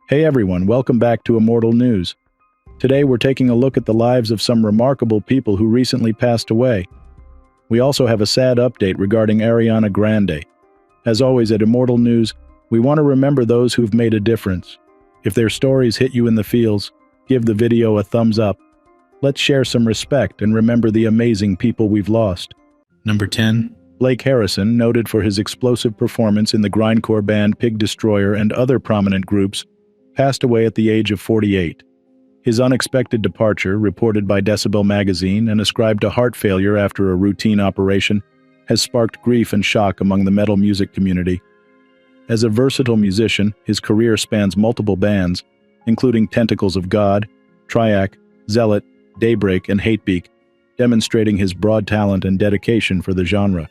Hey everyone, welcome back to Immortal News. Today we're taking a look at the lives of some remarkable people who recently passed away. We also have a sad update regarding Ariana Grande. As always at Immortal News, we want to remember those who've made a difference. If their stories hit you in the feels, give the video a thumbs up. Let's share some respect and remember the amazing people we've lost. Number 10. Blake Harrison, noted for his explosive performance in the grindcore band Pig Destroyer and other prominent groups, passed away at the age of 48. His unexpected departure, reported by Decibel magazine and ascribed to heart failure after a routine operation, has sparked grief and shock among the metal music community. As a versatile musician, his career spans multiple bands, including Tentacles of God, Triac, Zealot, Daybreak, and Hatebeak, demonstrating his broad talent and dedication for the genre.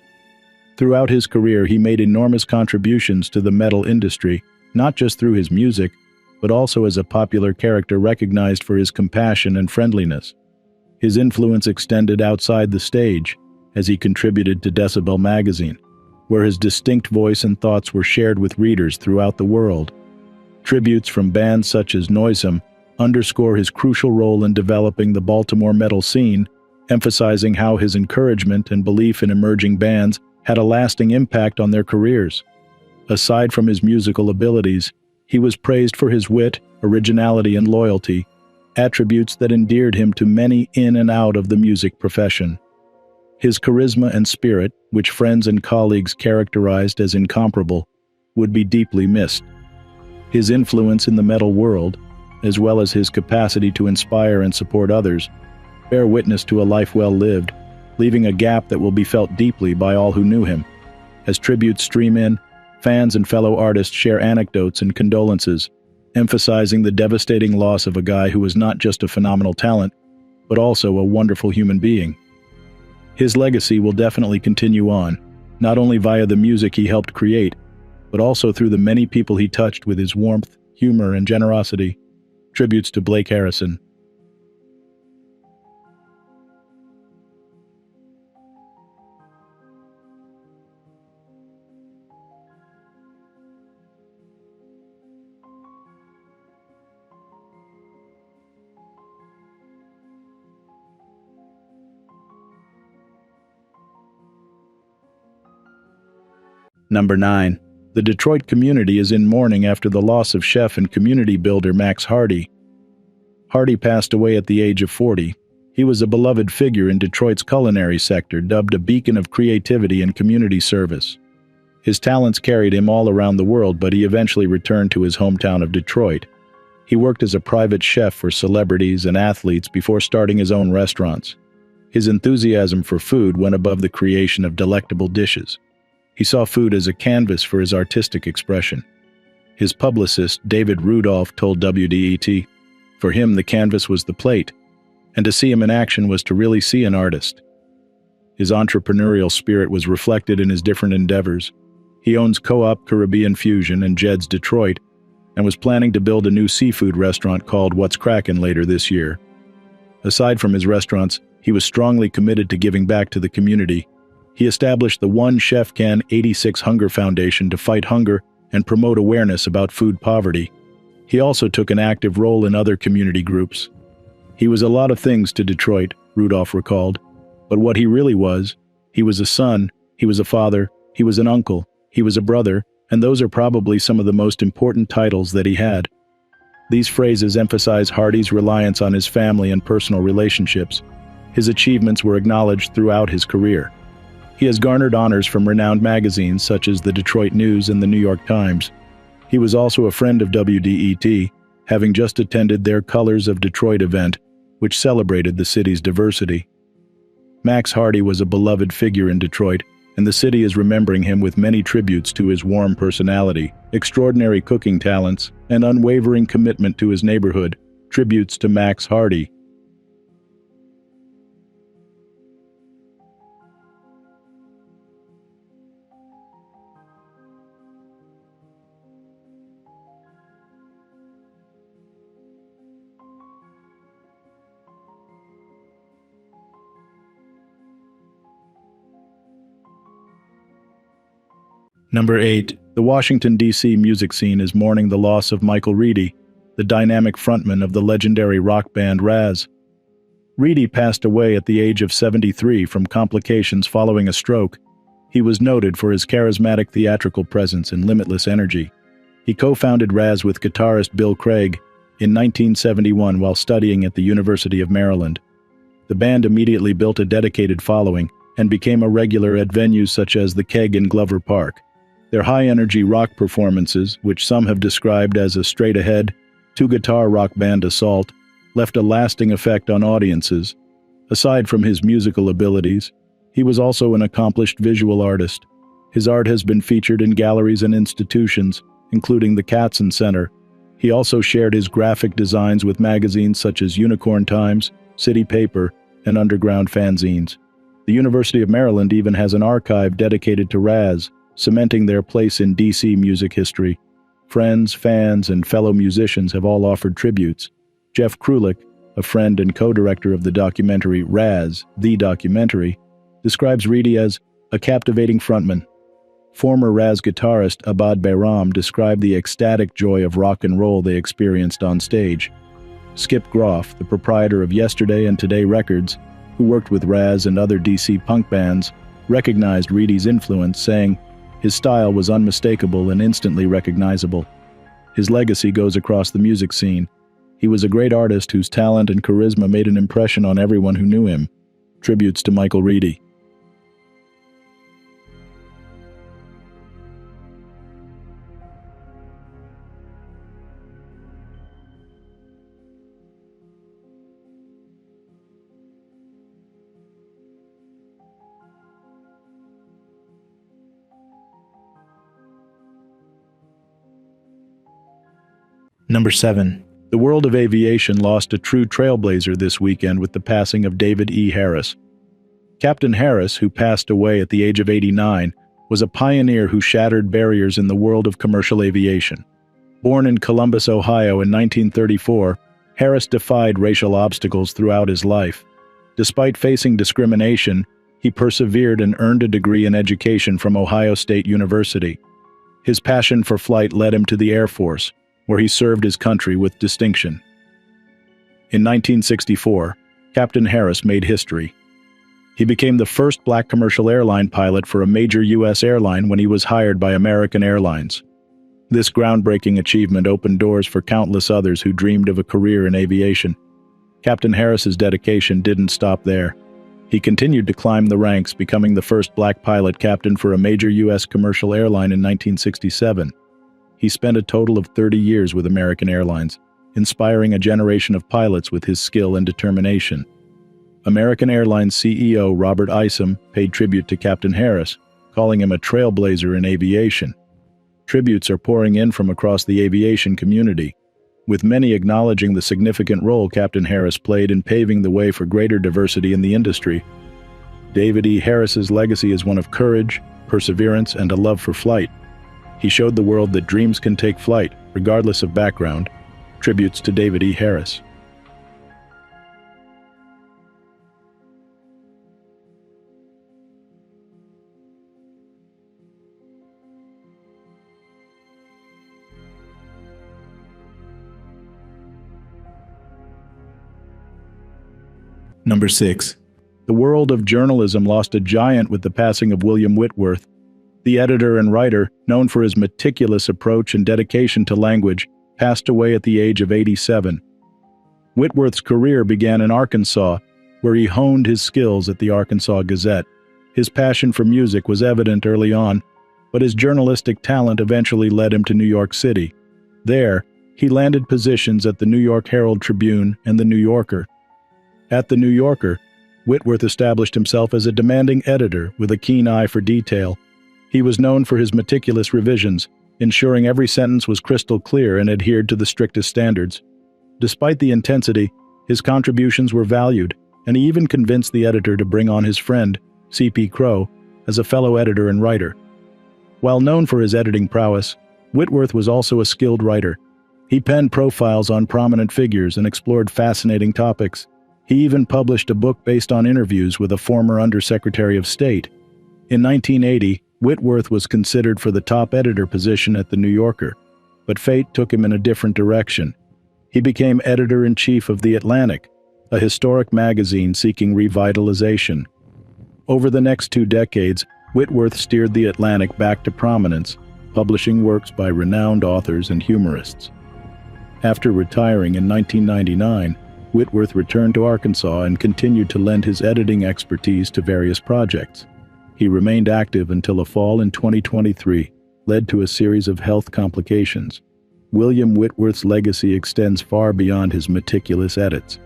Throughout his career, he made enormous contributions to the metal industry, not just through his music, but also as a popular character recognized for his compassion and friendliness. His influence extended outside the stage, as he contributed to Decibel magazine, where his distinct voice and thoughts were shared with readers throughout the world. Tributes from bands such as Noisome underscore his crucial role in developing the Baltimore metal scene, emphasizing how his encouragement and belief in emerging bands had a lasting impact on their careers. Aside from his musical abilities, he was praised for his wit, originality, and loyalty, attributes that endeared him to many in and out of the music profession. His charisma and spirit, which friends and colleagues characterized as incomparable, would be deeply missed. His influence in the metal world, as well as his capacity to inspire and support others, bear witness to a life well lived, leaving a gap that will be felt deeply by all who knew him. As tributes stream in, fans and fellow artists share anecdotes and condolences, emphasizing the devastating loss of a guy who was not just a phenomenal talent, but also a wonderful human being. His legacy will definitely continue on, not only via the music he helped create, but also through the many people he touched with his warmth, humor, and generosity. Tributes to Blake Harrison. Number 9. The Detroit community is in mourning after the loss of chef and community builder Max Hardy. Hardy passed away at the age of 40. He was a beloved figure in Detroit's culinary sector, dubbed a beacon of creativity and community service. His talents carried him all around the world, but he eventually returned to his hometown of Detroit. He worked as a private chef for celebrities and athletes before starting his own restaurants. His enthusiasm for food went above the creation of delectable dishes. He saw food as a canvas for his artistic expression. His publicist, David Rudolph, told WDET, for him the canvas was the plate, and to see him in action was to really see an artist. His entrepreneurial spirit was reflected in his different endeavors. He owns Co-op Caribbean Fusion and Jed's Detroit, and was planning to build a new seafood restaurant called What's Crackin' later this year. Aside from his restaurants, he was strongly committed to giving back to the community. He established the One Chef Can 86 Hunger Foundation to fight hunger and promote awareness about food poverty. He also took an active role in other community groups. He was a lot of things to Detroit, Rudolph recalled, but what he really was, he was a son, he was a father, he was an uncle, he was a brother, and those are probably some of the most important titles that he had. These phrases emphasize Hardy's reliance on his family and personal relationships. His achievements were acknowledged throughout his career. He has garnered honors from renowned magazines such as the Detroit News and the New York Times. He was also a friend of WDET, having just attended their Colors of Detroit event, which celebrated the city's diversity. Max Hardy was a beloved figure in Detroit, and the city is remembering him with many tributes to his warm personality, extraordinary cooking talents, and unwavering commitment to his neighborhood. Tributes to Max Hardy. Number 8. The Washington, D.C. music scene is mourning the loss of Michael Reedy, the dynamic frontman of the legendary rock band Raz. Reedy passed away at the age of 73 from complications following a stroke. He was noted for his charismatic theatrical presence and limitless energy. He co-founded Raz with guitarist Bill Craig in 1971 while studying at the University of Maryland. The band immediately built a dedicated following and became a regular at venues such as the Keg in Glover Park. Their high-energy rock performances, which some have described as a straight-ahead, two-guitar rock band assault, left a lasting effect on audiences. Aside from his musical abilities, he was also an accomplished visual artist. His art has been featured in galleries and institutions, including the Katzen Center. He also shared his graphic designs with magazines such as Unicorn Times, City Paper, and Underground fanzines. The University of Maryland even has an archive dedicated to Raz, cementing their place in DC music history. Friends, fans, and fellow musicians have all offered tributes. Jeff Krulik, a friend and co-director of the documentary Raz, The Documentary, describes Reedy as a captivating frontman. Former Raz guitarist Abad Bayram described the ecstatic joy of rock and roll they experienced on stage. Skip Groff, the proprietor of Yesterday and Today Records, who worked with Raz and other DC punk bands, recognized Reedy's influence, saying, "His style was unmistakable and instantly recognizable." His legacy goes across the music scene. He was a great artist whose talent and charisma made an impression on everyone who knew him. Tributes to Michael Reedy. Number 7. The world of aviation lost a true trailblazer this weekend with the passing of David E. Harris. Captain Harris, who passed away at the age of 89, was a pioneer who shattered barriers in the world of commercial aviation. Born in Columbus, Ohio in 1934, Harris defied racial obstacles throughout his life. Despite facing discrimination, he persevered and earned a degree in education from Ohio State University. His passion for flight led him to the Air Force, where he served his country with distinction. In 1964, Captain Harris made history. He became the first black commercial airline pilot for a major U.S. airline when he was hired by American Airlines. This groundbreaking achievement opened doors for countless others who dreamed of a career in aviation. Captain Harris's dedication didn't stop there. He continued to climb the ranks, becoming the first black pilot captain for a major U.S. commercial airline in 1967. He spent a total of 30 years with American Airlines, inspiring a generation of pilots with his skill and determination. American Airlines CEO Robert Isom paid tribute to Captain Harris, calling him a trailblazer in aviation. Tributes are pouring in from across the aviation community, with many acknowledging the significant role Captain Harris played in paving the way for greater diversity in the industry. David E. Harris's legacy is one of courage, perseverance, and a love for flight. He showed the world that dreams can take flight, regardless of background. Tributes to David E. Harris. Number 6. The world of journalism lost a giant with the passing of William Whitworth. The editor and writer, known for his meticulous approach and dedication to language, passed away at the age of 87. Whitworth's career began in Arkansas, where he honed his skills at the Arkansas Gazette. His passion for music was evident early on, but his journalistic talent eventually led him to New York City. There, he landed positions at the New York Herald Tribune and the New Yorker. At the New Yorker, Whitworth established himself as a demanding editor with a keen eye for detail. He was known for his meticulous revisions, ensuring every sentence was crystal clear and adhered to the strictest standards. Despite the intensity, his contributions were valued, and he even convinced the editor to bring on his friend, C.P. Crowe, as a fellow editor and writer. While known for his editing prowess, Whitworth was also a skilled writer. He penned profiles on prominent figures and explored fascinating topics. He even published a book based on interviews with a former Undersecretary of State. In 1980, Whitworth was considered for the top editor position at The New Yorker, but fate took him in a different direction. He became editor-in-chief of The Atlantic, a historic magazine seeking revitalization. Over the next 2 decades, Whitworth steered The Atlantic back to prominence, publishing works by renowned authors and humorists. After retiring in 1999, Whitworth returned to Arkansas and continued to lend his editing expertise to various projects. He remained active until a fall in 2023 led to a series of health complications. William Whitworth's legacy extends far beyond his meticulous edits.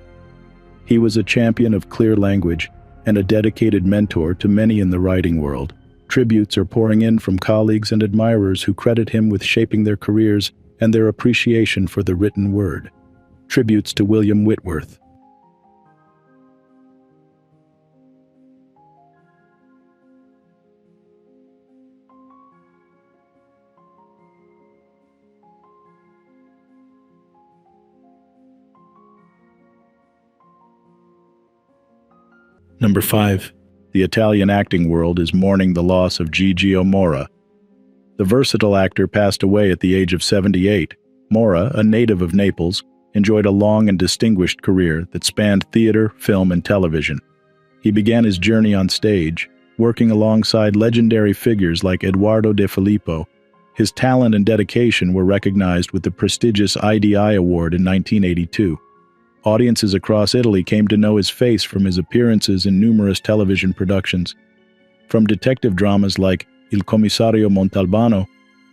He was a champion of clear language and a dedicated mentor to many in the writing world. Tributes are pouring in from colleagues and admirers who credit him with shaping their careers and their appreciation for the written word. Tributes to William Whitworth. Number 5. The Italian acting world is mourning the loss of Gigio Mora. The versatile actor passed away at the age of 78. Mora, a native of Naples, enjoyed a long and distinguished career that spanned theater, film, and television. He began his journey on stage, working alongside legendary figures like Edoardo De Filippo. His talent and dedication were recognized with the prestigious IDI Award in 1982. Audiences across Italy came to know his face from his appearances in numerous television productions. From detective dramas like Il Commissario Montalbano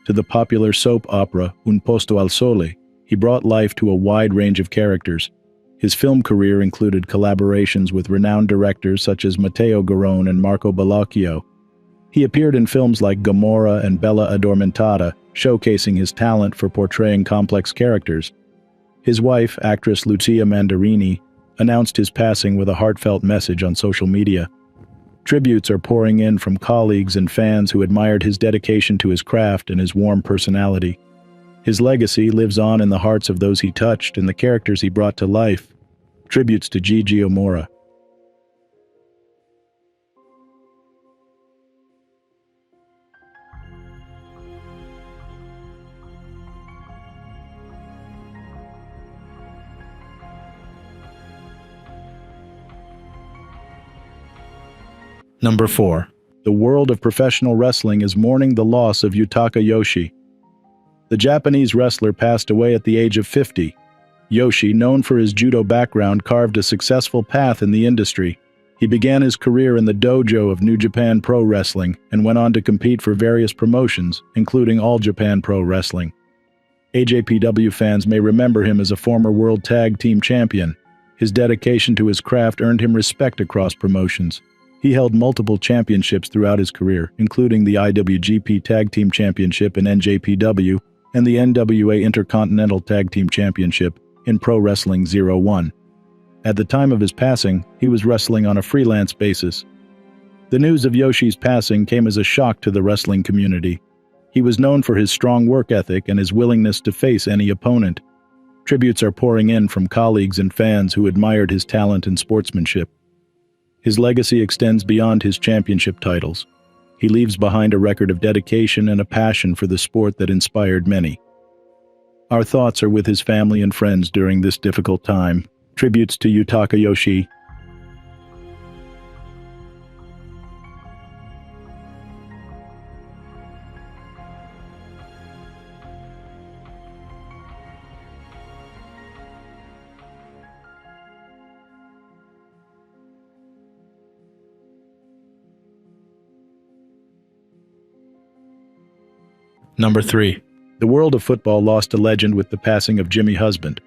to the popular soap opera Un Posto al Sole, he brought life to a wide range of characters. His film career included collaborations with renowned directors such as Matteo Garrone and Marco Bellocchio. He appeared in films like Gomorrah and Bella Addormentata, showcasing his talent for portraying complex characters. His wife, actress Lucia Mandarini, announced his passing with a heartfelt message on social media. Tributes are pouring in from colleagues and fans who admired his dedication to his craft and his warm personality. His legacy lives on in the hearts of those he touched and the characters he brought to life. Tributes to Gigio Mora. Number 4. The world of professional wrestling is mourning the loss of Yutaka Yoshi. The Japanese wrestler passed away at the age of 50. Yoshi, known for his judo background, carved a successful path in the industry. He began his career in the dojo of New Japan Pro Wrestling and went on to compete for various promotions, including All Japan Pro Wrestling. AJPW fans may remember him as a former World Tag Team Champion. His dedication to his craft earned him respect across promotions. He held multiple championships throughout his career, including the IWGP Tag Team Championship in NJPW and the NWA Intercontinental Tag Team Championship in Pro Wrestling 01. At the time of his passing, he was wrestling on a freelance basis. The news of Yoshi's passing came as a shock to the wrestling community. He was known for his strong work ethic and his willingness to face any opponent. Tributes are pouring in from colleagues and fans who admired his talent and sportsmanship. His legacy extends beyond his championship titles. He leaves behind a record of dedication and a passion for the sport that inspired many. Our thoughts are with his family and friends during this difficult time. Tributes to Yutaka Yoshi. Number 3. The world of football lost a legend with the passing of Jimmy Husband.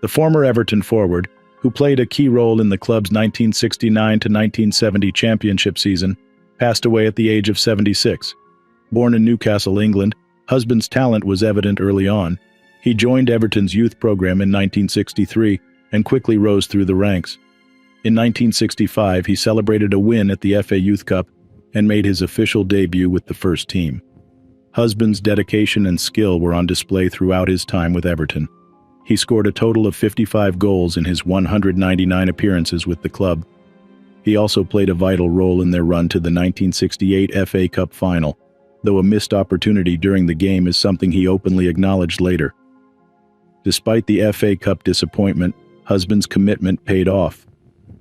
The former Everton forward, who played a key role in the club's 1969-1970 championship season, passed away at the age of 76. Born in Newcastle, England, Husband's talent was evident early on. He joined Everton's youth program in 1963 and quickly rose through the ranks. In 1965, he celebrated a win at the FA Youth Cup and made his official debut with the first team. Husband's dedication and skill were on display throughout his time with Everton. He scored a total of 55 goals in his 199 appearances with the club. He also played a vital role in their run to the 1968 FA Cup final, though a missed opportunity during the game is something he openly acknowledged later. Despite the FA Cup disappointment, husband's commitment paid off.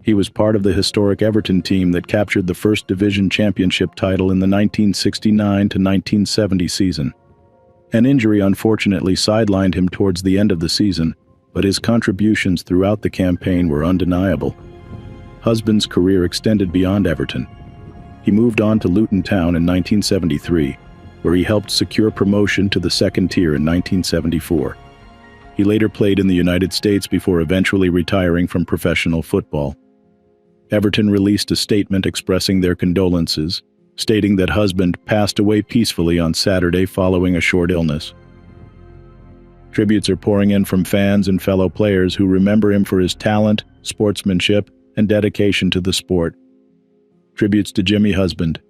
He was part of the historic Everton team that captured the First Division Championship title in the 1969-1970 season. An injury unfortunately sidelined him towards the end of the season, but his contributions throughout the campaign were undeniable. Husband's career extended beyond Everton. He moved on to Luton Town in 1973, where he helped secure promotion to the second tier in 1974. He later played in the United States before eventually retiring from professional football. Everton released a statement expressing their condolences, stating that husband passed away peacefully on Saturday following a short illness. Tributes are pouring in from fans and fellow players who remember him for his talent, sportsmanship, and dedication to the sport. Tributes to Jimmy Husband.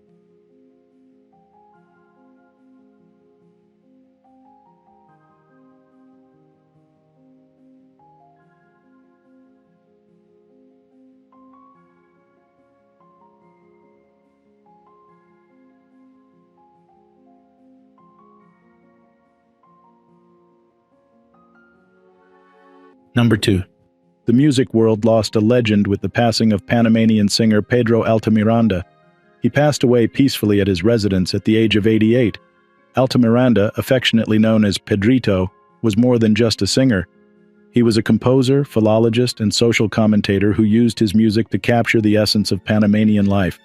Number 2. The music world lost a legend with the passing of Panamanian singer Pedro Altamiranda. He passed away peacefully at his residence at the age of 88. Altamiranda, affectionately known as Pedrito, was more than just a singer. He was a composer, philologist, and social commentator who used his music to capture the essence of Panamanian life.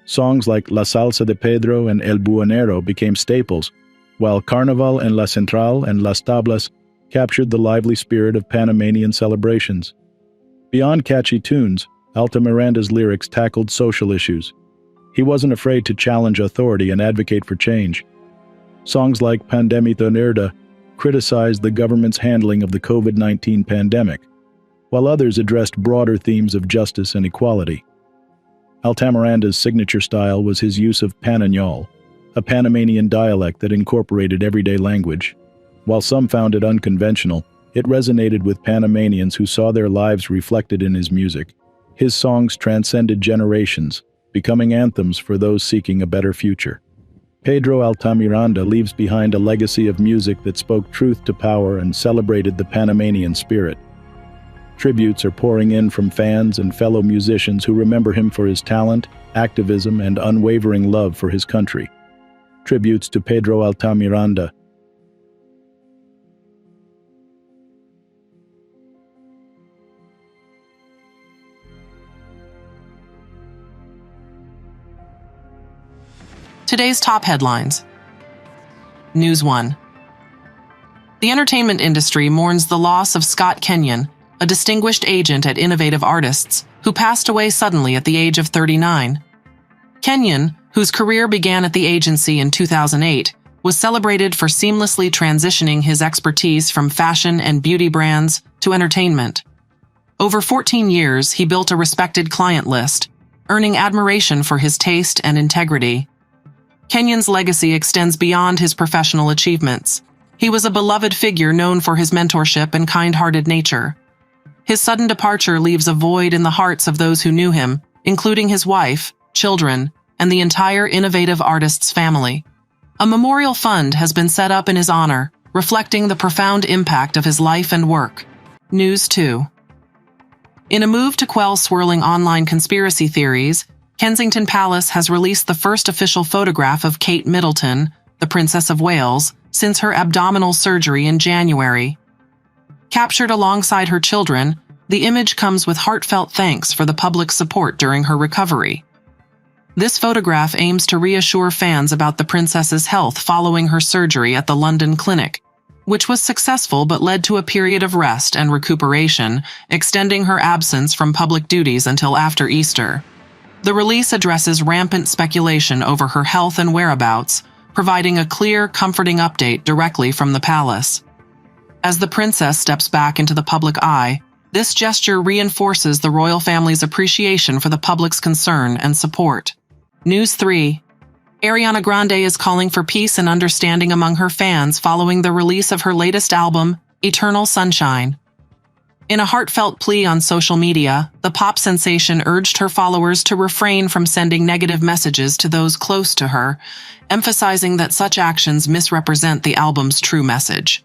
Songs like La Salsa de Pedro and El Buonero became staples, while Carnaval en la Central and Las Tablas captured the lively spirit of Panamanian celebrations. Beyond catchy tunes, Altamiranda's lyrics tackled social issues. He wasn't afraid to challenge authority and advocate for change. Songs like Pandemita Nerda criticized the government's handling of the COVID-19 pandemic, while others addressed broader themes of justice and equality. Altamiranda's signature style was his use of Panañol, a Panamanian dialect that incorporated everyday language. While some found it unconventional, it resonated with Panamanians who saw their lives reflected in his music. His songs transcended generations, becoming anthems for those seeking a better future. Pedro Altamiranda leaves behind a legacy of music that spoke truth to power and celebrated the Panamanian spirit. Tributes are pouring in from fans and fellow musicians who remember him for his talent, activism, and unwavering love for his country. Tributes to Pedro Altamiranda. Today's top headlines. News 1. The entertainment industry mourns the loss of Scott Kenyon, a distinguished agent at Innovative Artists, who passed away suddenly at the age of 39. Kenyon, whose career began at the agency in 2008, was celebrated for seamlessly transitioning his expertise from fashion and beauty brands to entertainment. Over 14 years, he built a respected client list, earning admiration for his taste and integrity. Kenyon's legacy extends beyond his professional achievements. He was a beloved figure known for his mentorship and kind-hearted nature. His sudden departure leaves a void in the hearts of those who knew him, including his wife, children, and the entire Innovative Artists family. A memorial fund has been set up in his honor, reflecting the profound impact of his life and work. News 2. In a move to quell swirling online conspiracy theories, Kensington Palace has released the first official photograph of Kate Middleton, the Princess of Wales, since her abdominal surgery in January. Captured alongside her children, the image comes with heartfelt thanks for the public's support during her recovery. This photograph aims to reassure fans about the princess's health following her surgery at the London clinic, which was successful but led to a period of rest and recuperation, extending her absence from public duties until after Easter. The release addresses rampant speculation over her health and whereabouts, providing a clear, comforting update directly from the palace. As the princess steps back into the public eye, this gesture reinforces the royal family's appreciation for the public's concern and support. News 3. Ariana Grande is calling for peace and understanding among her fans following the release of her latest album, Eternal Sunshine. In a heartfelt plea on social media, the pop sensation urged her followers to refrain from sending negative messages to those close to her, emphasizing that such actions misrepresent the album's true message.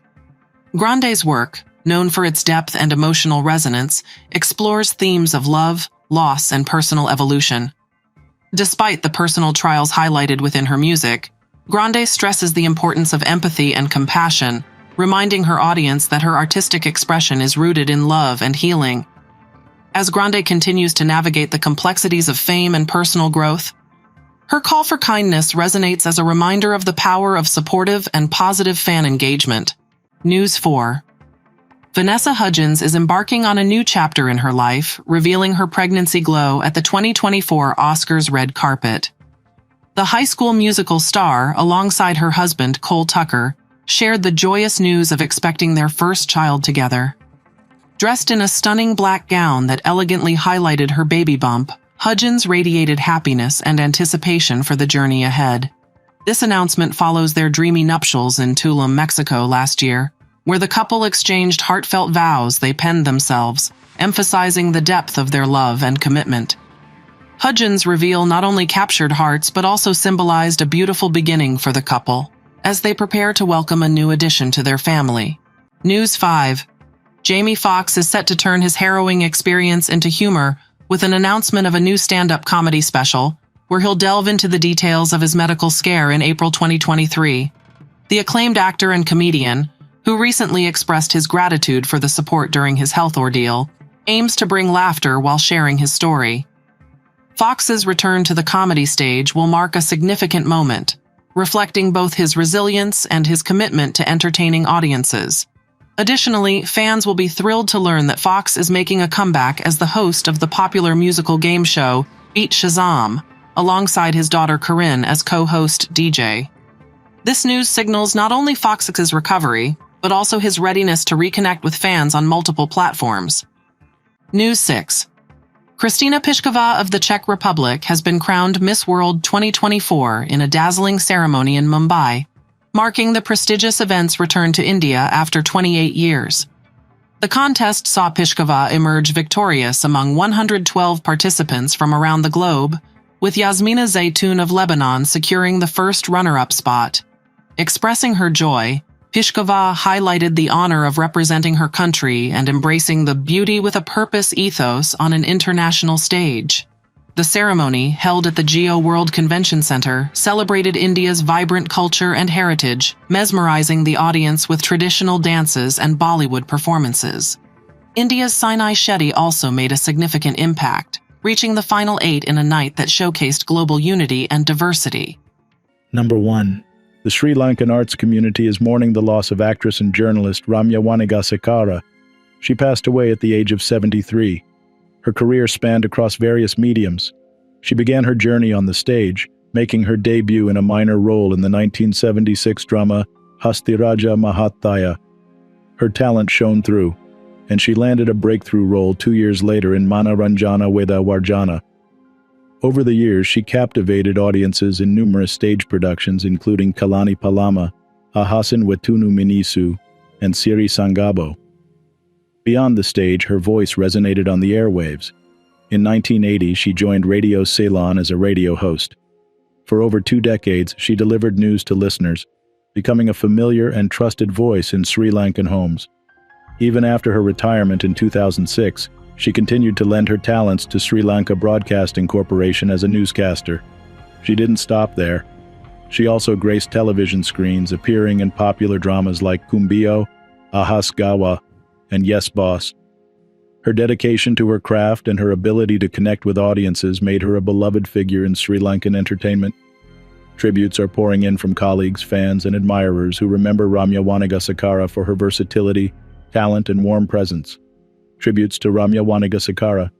Grande's work, known for its depth and emotional resonance, explores themes of love, loss, and personal evolution. Despite the personal trials highlighted within her music, Grande stresses the importance of empathy and compassion, reminding her audience that her artistic expression is rooted in love and healing. As Grande continues to navigate the complexities of fame and personal growth, her call for kindness resonates as a reminder of the power of supportive and positive fan engagement. News 4. Vanessa Hudgens is embarking on a new chapter in her life, revealing her pregnancy glow at the 2024 Oscars red carpet. The High School Musical star, alongside her husband, Cole Tucker, shared the joyous news of expecting their first child together. Dressed in a stunning black gown that elegantly highlighted her baby bump, Hudgens radiated happiness and anticipation for the journey ahead. This announcement follows their dreamy nuptials in Tulum, Mexico last year, where the couple exchanged heartfelt vows they penned themselves, emphasizing the depth of their love and commitment. Hudgens' reveal not only captured hearts but also symbolized a beautiful beginning for the couple, as they prepare to welcome a new addition to their family. News 5. Jamie Foxx is set to turn his harrowing experience into humor with an announcement of a new stand-up comedy special, where he'll delve into the details of his medical scare in April 2023. The acclaimed actor and comedian, who recently expressed his gratitude for the support during his health ordeal, aims to bring laughter while sharing his story. Fox's return to the comedy stage will mark a significant moment, reflecting both his resilience and his commitment to entertaining audiences. Additionally, fans will be thrilled to learn that Fox is making a comeback as the host of the popular musical game show Beat Shazam, alongside his daughter Corinne as co-host DJ. This news signals not only Fox's recovery, but also his readiness to reconnect with fans on multiple platforms. News 6. Kristina Pliskova of the Czech Republic has been crowned Miss World 2024 in a dazzling ceremony in Mumbai, marking the prestigious event's return to India after 28 years. The contest saw Pliskova emerge victorious among 112 participants from around the globe, with Yasmina Zaytoun of Lebanon securing the first runner-up spot. Expressing her joy, Pliskova highlighted the honor of representing her country and embracing the beauty with a purpose ethos on an international stage. The ceremony, held at the Geo World Convention Center, celebrated India's vibrant culture and heritage, mesmerizing the audience with traditional dances and Bollywood performances. India's Sinai Shetty also made a significant impact, reaching the final 8 in a night that showcased global unity and diversity. Number 1. The Sri Lankan arts community is mourning the loss of actress and journalist Ramya Wanigasekara. She passed away at the age of 73. Her career spanned across various mediums. She began her journey on the stage, making her debut in a minor role in the 1976 drama Hastiraja Mahathaya. Her talent shone through, and she landed a breakthrough role 2 years later in Manoranjana Veda Varjana. Over the years, she captivated audiences in numerous stage productions including Kalani Palama, Ahasan Wetunu Minisu, and Siri Sangabo. Beyond the stage, her voice resonated on the airwaves. In 1980, she joined Radio Ceylon as a radio host. For over 2 decades, she delivered news to listeners, becoming a familiar and trusted voice in Sri Lankan homes. Even after her retirement in 2006, she continued to lend her talents to Sri Lanka Broadcasting Corporation as a newscaster. She didn't stop there. She also graced television screens, appearing in popular dramas like Kumbio, Ahas Gawa, and Yes Boss. Her dedication to her craft and her ability to connect with audiences made her a beloved figure in Sri Lankan entertainment. Tributes are pouring in from colleagues, fans, and admirers who remember Ramya Wanigasekara for her versatility, talent, and warm presence. Tributes to Ramya Wanigasekara.